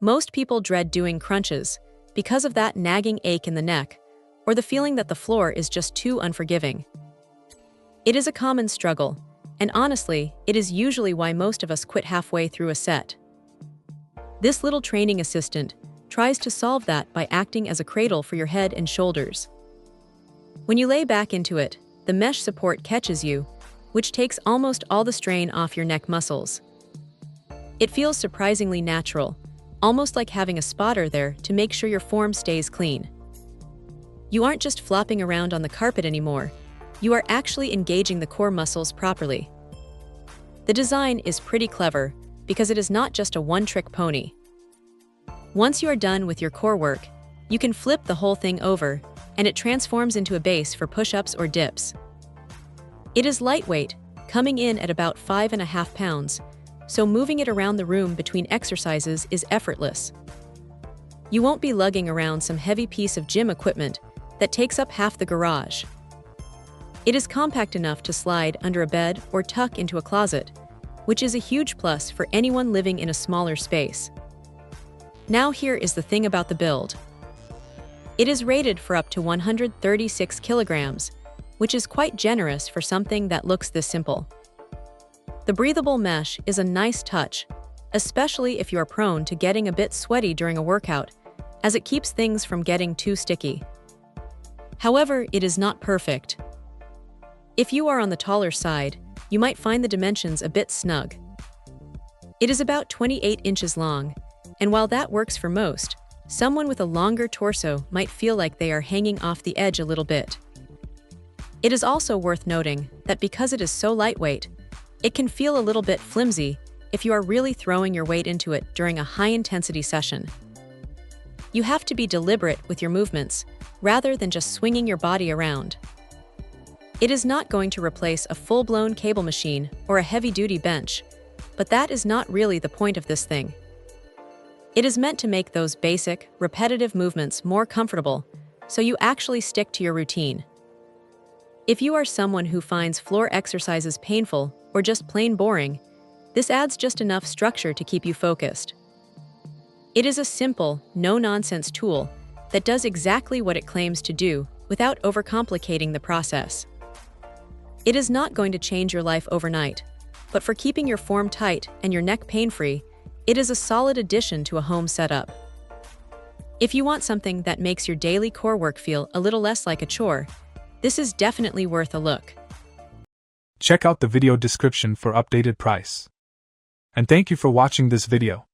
Most people dread doing crunches because of that nagging ache in the neck or the feeling that the floor is just too unforgiving. It is a common struggle, and honestly, it is usually why most of us quit halfway through a set. This little training assistant tries to solve that by acting as a cradle for your head and shoulders. When you lay back into it, the mesh support catches you, which takes almost all the strain off your neck muscles. It feels surprisingly natural, almost like having a spotter there to make sure your form stays clean. You aren't just flopping around on the carpet anymore, you are actually engaging the core muscles properly. The design is pretty clever because it is not just a one-trick pony. Once you are done with your core work, you can flip the whole thing over and it transforms into a base for push-ups or dips. It is lightweight, coming in at about 5.5 pounds, so moving it around the room between exercises is effortless. You won't be lugging around some heavy piece of gym equipment that takes up half the garage. It is compact enough to slide under a bed or tuck into a closet, which is a huge plus for anyone living in a smaller space. Now here is the thing about the build. It is rated for up to 136 kilograms, which is quite generous for something that looks this simple. The breathable mesh is a nice touch, especially if you are prone to getting a bit sweaty during a workout, as it keeps things from getting too sticky. However, it is not perfect. If you are on the taller side, you might find the dimensions a bit snug. It is about 28 inches long, and while that works for most, someone with a longer torso might feel like they are hanging off the edge a little bit. It is also worth noting that because it is so lightweight, it can feel a little bit flimsy if you are really throwing your weight into it during a high-intensity session. You have to be deliberate with your movements, rather than just swinging your body around. It is not going to replace a full-blown cable machine or a heavy-duty bench, but that is not really the point of this thing. It is meant to make those basic, repetitive movements more comfortable, so you actually stick to your routine. If you are someone who finds floor exercises painful or just plain boring, this adds just enough structure to keep you focused. It is a simple, no-nonsense tool that does exactly what it claims to do without overcomplicating the process. It is not going to change your life overnight, but for keeping your form tight and your neck pain-free, it is a solid addition to a home setup. If you want something that makes your daily core work feel a little less like a chore, this is definitely worth a look. Check out the video description for updated price. And thank you for watching this video.